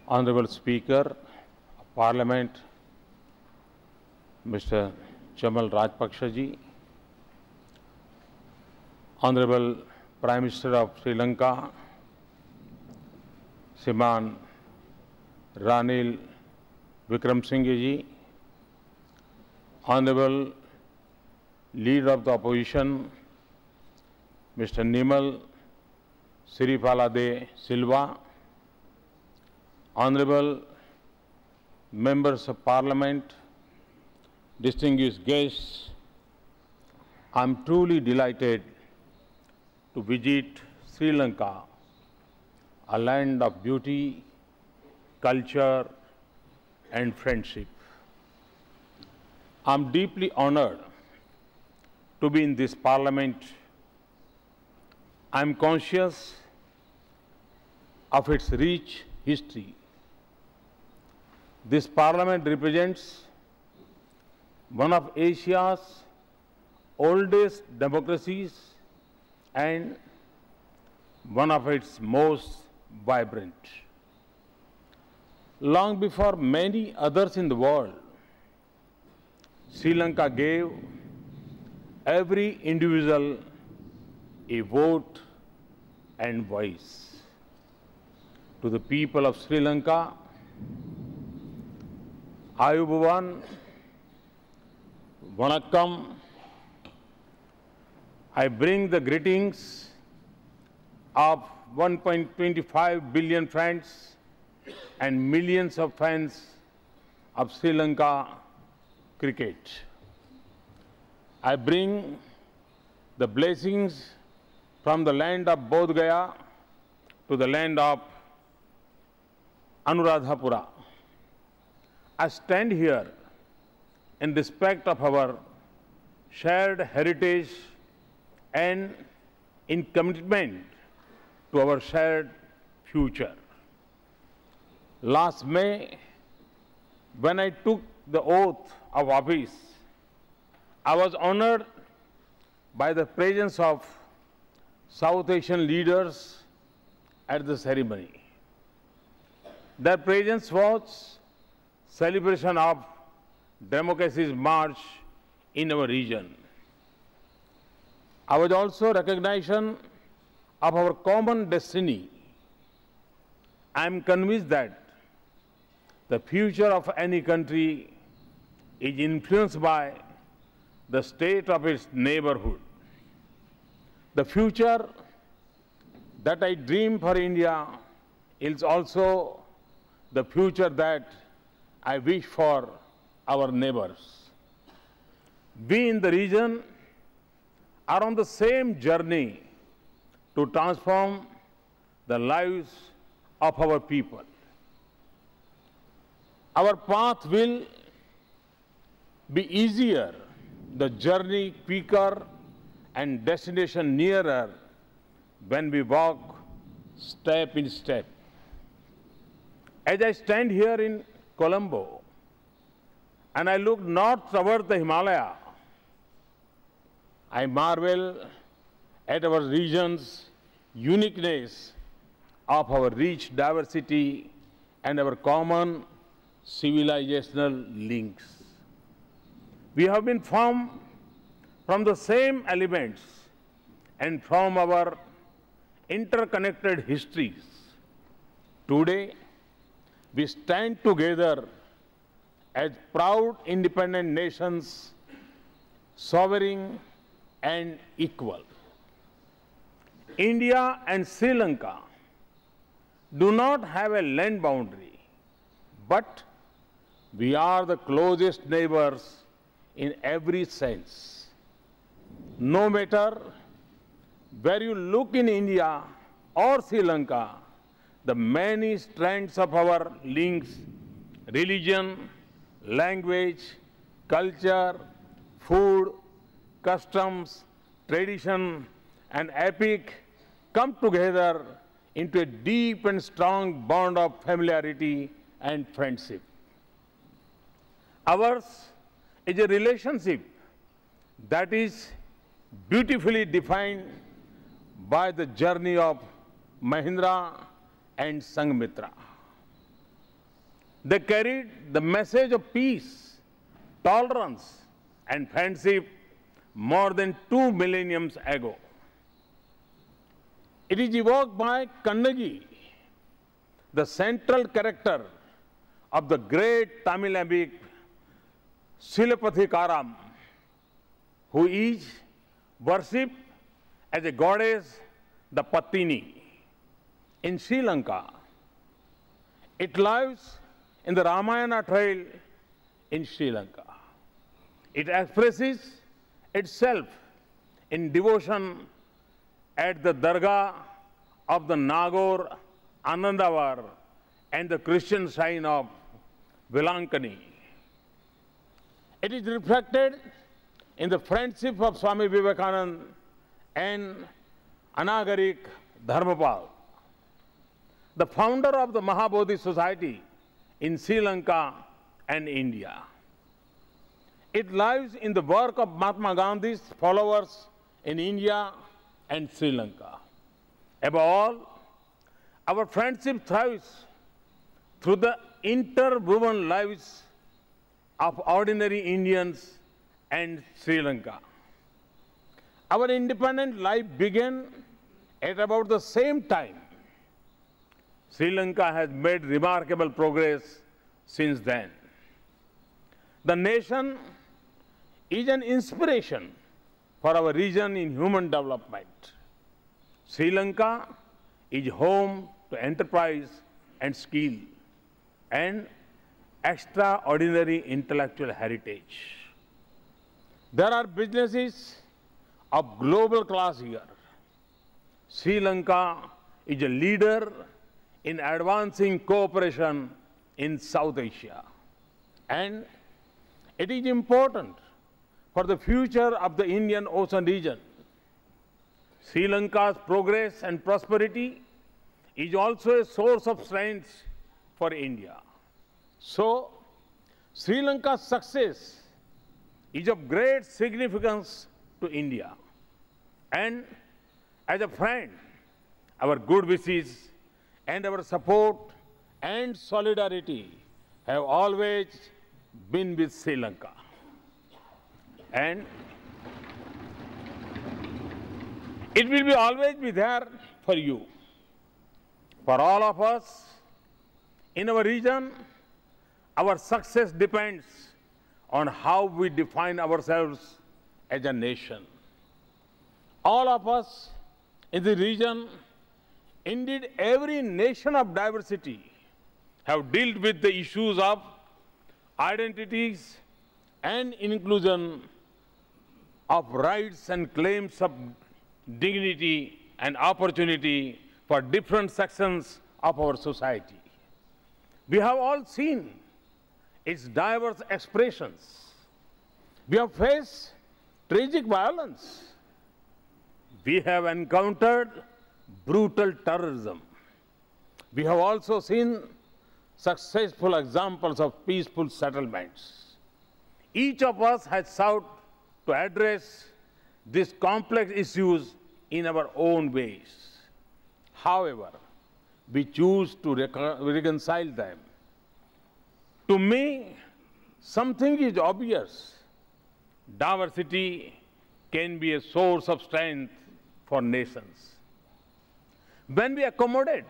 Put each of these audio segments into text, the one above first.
Honorable Speaker of Parliament, Mr. Chamal Rajpaksha ji, Honorable Prime Minister of Sri Lanka, Shriman Ranil Wickremesinghe ji, Honorable Leader of the Opposition, Mr. Nimal Siripala de Silva, Honorable Members of Parliament, distinguished guests, I am truly delighted to visit Sri Lanka, a land of beauty, culture, and friendship. I am deeply honored to be in this Parliament. I am conscious of its rich history. This Parliament represents one of Asia's oldest democracies and one of its most vibrant. Long before many others in the world, Sri Lanka gave every individual a vote and voice. To the people of Sri Lanka, Ayubowan, Vanakkam, I bring the greetings of 1.25 billion friends and millions of fans of Sri Lanka cricket. I bring the blessings from the land of Bodh Gaya to the land of Anuradhapura. I stand here in respect of our shared heritage and in commitment to our shared future. Last May, when I took the oath of office, I was honored by the presence of South Asian leaders at the ceremony. Their presence was celebration of democracy's march in our region. I was also recognition of our common destiny. I am convinced that the future of any country is influenced by the state of its neighborhood. The future that I dream for India is also the future that I wish for our neighbors. We in the region are on the same journey to transform the lives of our people. Our path will be easier, the journey quicker, and destination nearer when we walk step in step. As I stand here in Colombo and I look north toward the Himalaya, I marvel at our region's uniqueness of our rich diversity and our common civilizational links. We have been formed from the same elements and from our interconnected histories. Today, we stand together as proud independent nations, sovereign and equal. India and Sri Lanka do not have a land boundary, but we are the closest neighbors in every sense. No matter where you look in India or Sri Lanka, the many strands of our links, religion, language, culture, food, customs, tradition, and epic come together into a deep and strong bond of familiarity and friendship. Ours is a relationship that is beautifully defined by the journey of Mahindra and Sanghmitra. They carried the message of peace, tolerance, and friendship more than 2 millennia ago. It is evoked by Kannagi, the central character of the great Tamil epic Silapathikaram, who is worshipped as a goddess, the Patini. In Sri Lanka, it lives in the Ramayana trail in Sri Lanka. It expresses itself in devotion at the Dargah of the Nagore, Anandavar, and the Christian shrine of Velankani. It is reflected in the friendship of Swami Vivekananda and Anagarik Dharmapal, the founder of the Mahabodhi Society in Sri Lanka and India. It lies in the work of Mahatma Gandhi's followers in India and Sri Lanka. Above all, our friendship thrives through the interwoven lives of ordinary Indians and Sri Lanka. Our independent life began at about the same time. Sri Lanka has made remarkable progress since then. The nation is an inspiration for our region in human development. Sri Lanka is home to enterprise and skill and extraordinary intellectual heritage. There are businesses of global class here. Sri Lanka is a leader in advancing cooperation in South Asia. And it is important for the future of the Indian Ocean region. Sri Lanka's progress and prosperity is also a source of strength for India. So, Sri Lanka's success is of great significance to India. And as a friend, our good wishes and our support and solidarity have always been with Sri Lanka. And it will always be there for you. For all of us in our region, our success depends on how we define ourselves as a nation. All of us in the region, indeed every nation of diversity, have dealt with the issues of identities and inclusion, of rights and claims of dignity and opportunity for different sections of our society. We have all seen its diverse expressions. We have faced tragic violence. We have encountered brutal terrorism. We have also seen successful examples of peaceful settlements. Each of us has sought to address these complex issues in our own ways. However, we choose to reconcile them. To me, something is obvious. Diversity can be a source of strength for nations. When we accommodate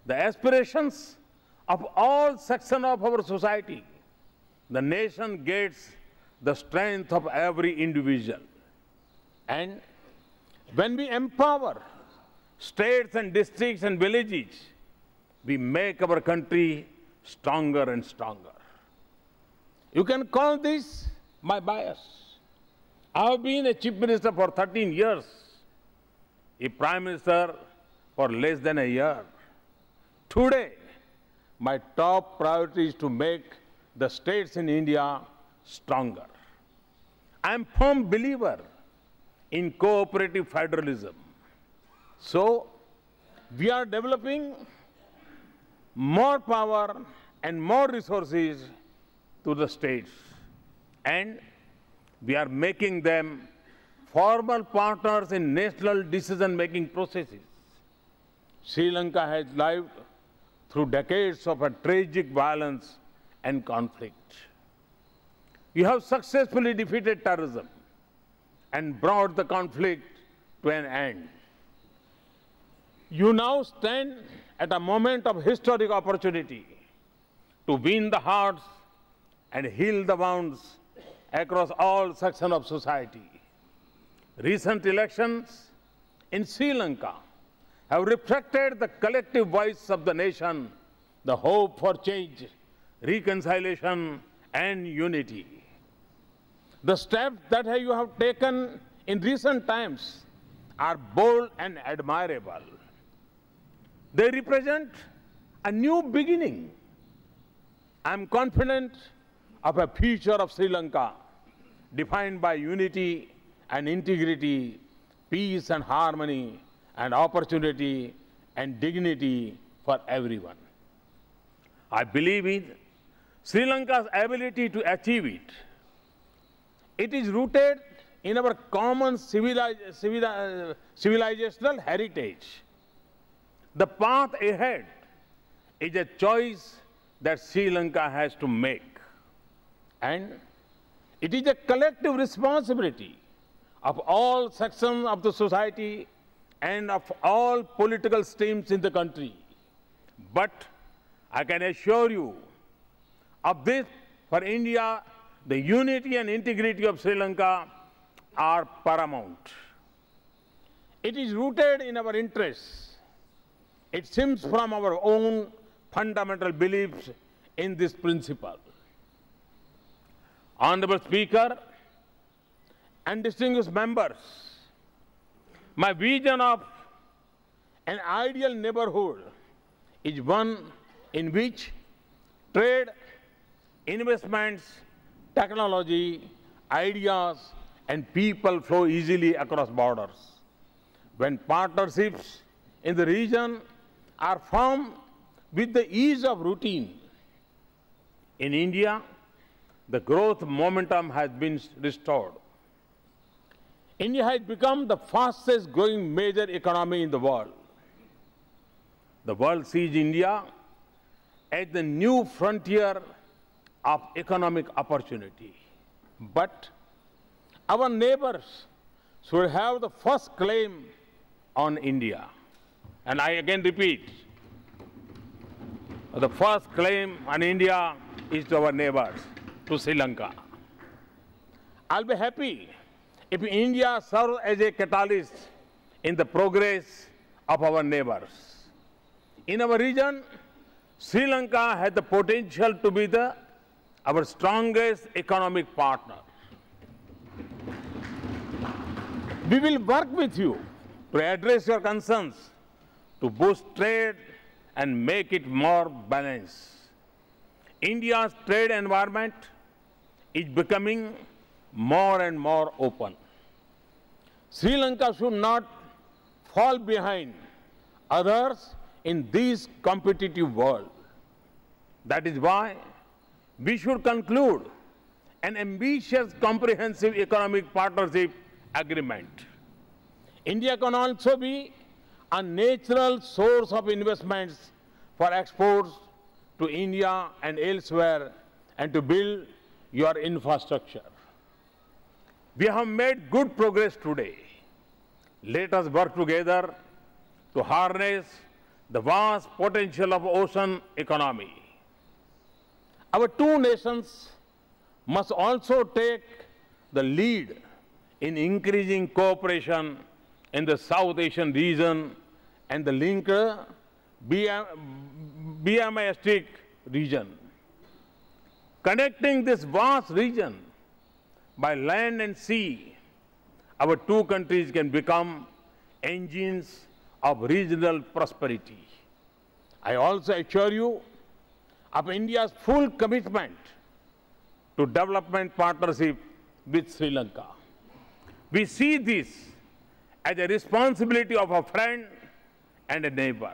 the aspirations of all sections of our society, the nation gets the strength of every individual. And when we empower states and districts and villages, we make our country stronger and stronger. You can call this my bias. I have been a chief minister for 13 years, a prime minister for less than a year. Today, my top priority is to make the states in India stronger. I am a firm believer in cooperative federalism. So, we are developing more power and more resources to the states, and we are making them formal partners in national decision-making processes. Sri Lanka has lived through decades of a tragic violence and conflict. You have successfully defeated terrorism and brought the conflict to an end. You now stand at a moment of historic opportunity to win the hearts and heal the wounds across all sections of society. Recent elections in Sri Lanka have reflected the collective voice of the nation, the hope for change, reconciliation, and unity. The steps that you have taken in recent times are bold and admirable. They represent a new beginning. I am confident of a future of Sri Lanka defined by unity and integrity, peace and harmony, and opportunity and dignity for everyone. I believe in Sri Lanka's ability to achieve it. It is rooted in our common civilizational heritage. The path ahead is a choice that Sri Lanka has to make. And it is a collective responsibility of all sections of the society and of all political streams in the country. But I can assure you of this, for India, the unity and integrity of Sri Lanka are paramount. It is rooted in our interests. It stems from our own fundamental beliefs in this principle. Honorable Speaker and distinguished members, my vision of an ideal neighborhood is one in which trade, investments, technology, ideas, and people flow easily across borders. When partnerships in the region are formed with the ease of routine. In India, the growth momentum has been restored. India has become the fastest growing major economy in the world. The world sees India as the new frontier of economic opportunity. But our neighbors should have the first claim on India. And I again repeat, the first claim on India is to our neighbors, to Sri Lanka. I'll be happy if India serves as a catalyst in the progress of our neighbors. In our region, Sri Lanka has the potential to be our strongest economic partner. We will work with you to address your concerns, to boost trade and make it more balanced. India's trade environment is becoming more and more open. Sri Lanka should not fall behind others in this competitive world. That is why we should conclude an ambitious, comprehensive economic partnership agreement. India can also be a natural source of investments for exports to India and elsewhere, and to build your infrastructure. We have made good progress today. Let us work together to harness the vast potential of ocean economy. Our two nations must also take the lead in increasing cooperation in the South Asian region and the linked BMISTIC region. Connecting this vast region by land and sea, our two countries can become engines of regional prosperity. I also assure you of India's full commitment to development partnership with Sri Lanka. We see this as a responsibility of a friend and a neighbor.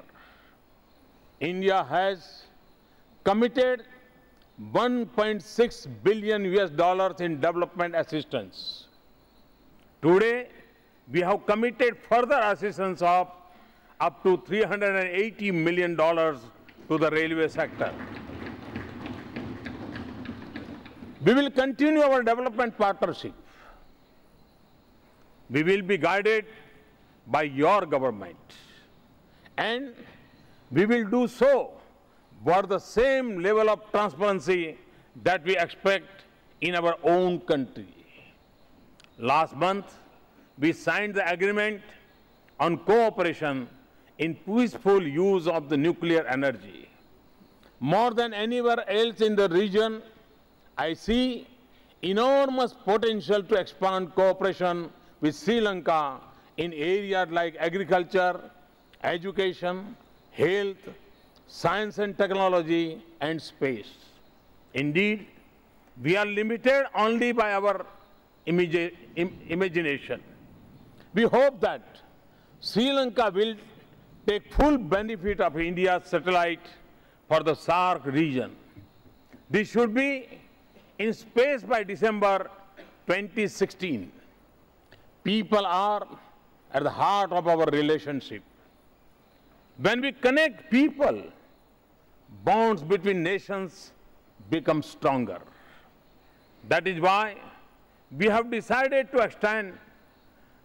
India has committed $1.6 billion in development assistance. Today, we have committed further assistance of up to $380 million to the railway sector. We will continue our development partnership. We will be guided by your government, and we will do so for the same level of transparency that we expect in our own country. Last month, we signed the agreement on cooperation in peaceful use of the nuclear energy. More than anywhere else in the region, I see enormous potential to expand cooperation with Sri Lanka in areas like agriculture, education, health, science and technology, and space. Indeed, we are limited only by our imagination. We hope that Sri Lanka will take full benefit of India's satellite for the SAARC region. This should be in space by December 2016. People are at the heart of our relationship. When we connect people, bonds between nations become stronger. That is why we have decided to extend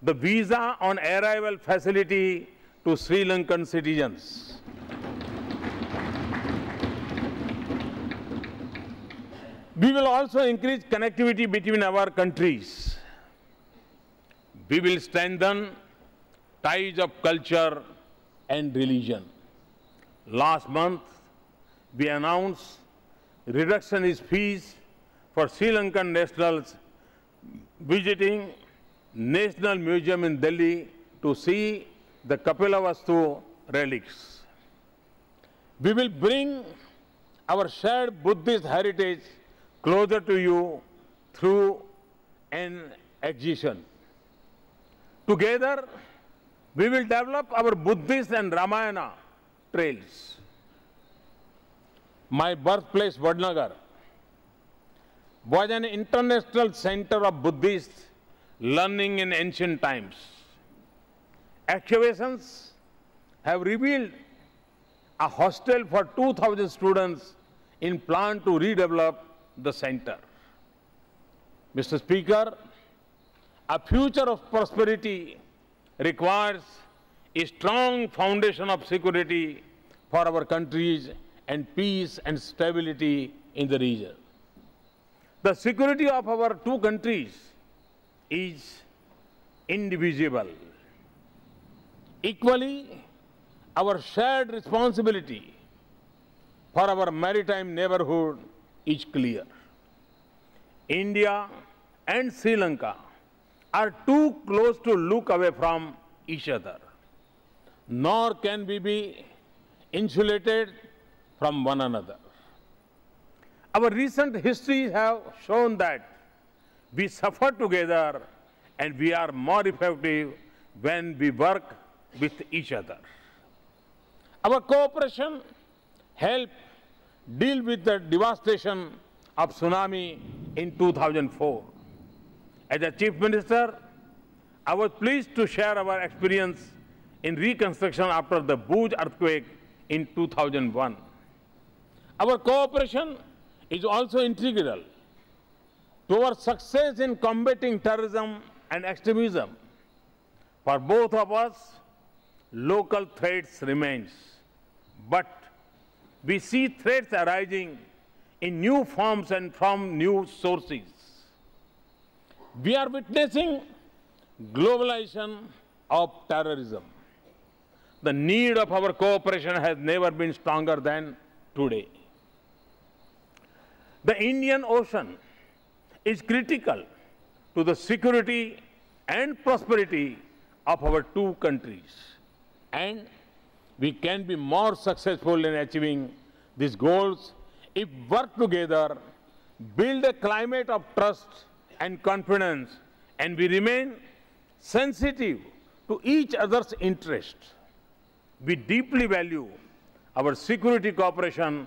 the visa on arrival facility to Sri Lankan citizens. We will also increase connectivity between our countries. We will strengthen ties of culture and religion. Last month, we announced reduction in fees for Sri Lankan nationals visiting National Museum in Delhi to see the Kapilavastu relics. We will bring our shared Buddhist heritage closer to you through an exhibition. Together, we will develop our Buddhist and Ramayana trails. My birthplace, Vadnagar, was an international center of Buddhist learning in ancient times. Excavations have revealed a hostel for 2,000 students in plan to redevelop the center. Mr. Speaker, a future of prosperity requires a strong foundation of security for our countries and peace and stability in the region. The security of our two countries is indivisible. Equally, our shared responsibility for our maritime neighborhood is clear. India and Sri Lanka are too close to look away from each other, nor can we be insulated from one another. Our recent histories have shown that we suffer together and we are more effective when we work with each other. Our cooperation helped deal with the devastation of tsunami in 2004. As a Chief Minister, I was pleased to share our experience in reconstruction after the Bhuj earthquake in 2001. Our cooperation is also integral to our success in combating terrorism and extremism. For both of us, local threats remains, but we see threats arising in new forms and from new sources. We are witnessing globalization of terrorism. The need of our cooperation has never been stronger than today. The Indian Ocean is critical to the security and prosperity of our two countries, and we can be more successful in achieving these goals if we work together, build a climate of trust and confidence, and we remain sensitive to each other's interests. We deeply value our security cooperation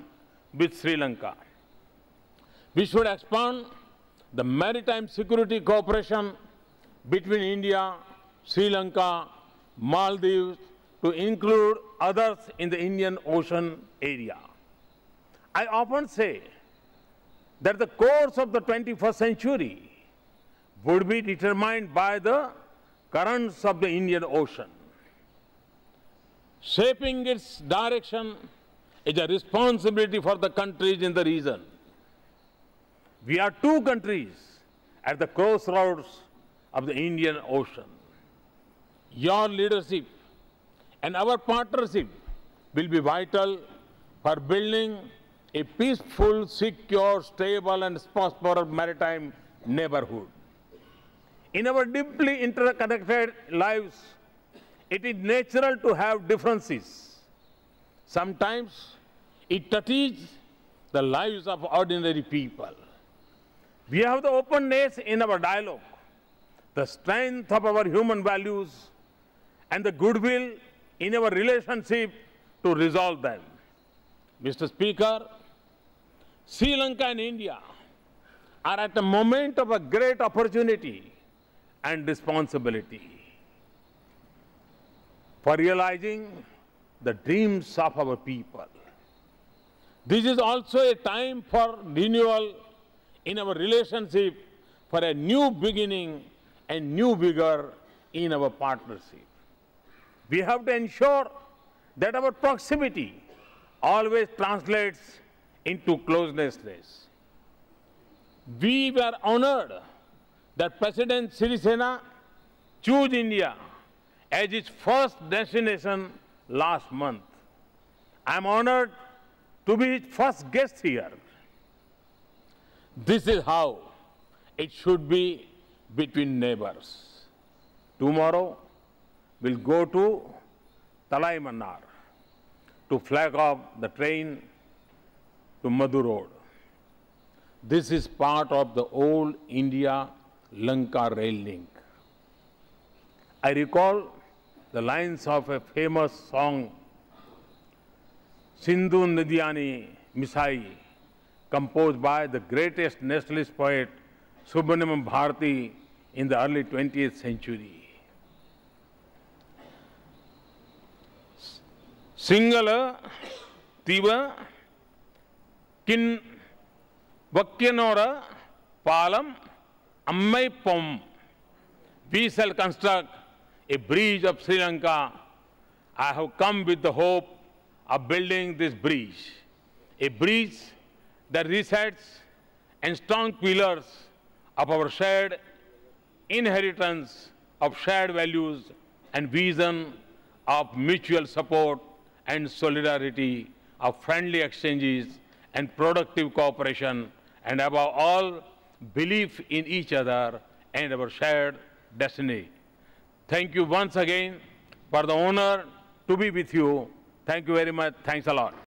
with Sri Lanka. We should expand the maritime security cooperation between India, Sri Lanka, Maldives to include others in the Indian Ocean area. I often say that the course of the 21st century would be determined by the currents of the Indian Ocean. Shaping its direction is a responsibility for the countries in the region. We are two countries at the crossroads of the Indian Ocean. Your leadership and our partnership will be vital for building a peaceful, secure, stable and prosperous maritime neighborhood. In our deeply interconnected lives, it is natural to have differences. Sometimes it touches the lives of ordinary people. We have the openness in our dialogue, the strength of our human values, and the goodwill in our relationship to resolve them. Mr. Speaker, Sri Lanka and India are at a moment of a great opportunity and responsibility for realizing the dreams of our people. This is also a time for renewal in our relationship, for a new beginning and new vigor in our partnership. We have to ensure that our proximity always translates into closeness. We were honored that President Sri Lanka chose India as its first destination last month. I am honored to be his first guest here. This is how it should be between neighbors. Tomorrow, we'll go to Talai Mannar to flag off the train to Madhu Road. This is part of the old India-Lanka rail link. I recall the lines of a famous song, Sindhu Nidyani Misai, composed by the greatest nationalist poet Subramaniam Bharati in the early 20th century. Singala Tiva Kin Vakyanora Palam Ammai Pom. We shall construct a bridge of Sri Lanka. I have come with the hope of building this bridge, a bridge that resets and strong pillars of our shared inheritance of shared values and vision of mutual support and solidarity, of friendly exchanges and productive cooperation, and above all, belief in each other and our shared destiny. Thank you once again for the honor to be with you. Thank you very much. Thanks a lot.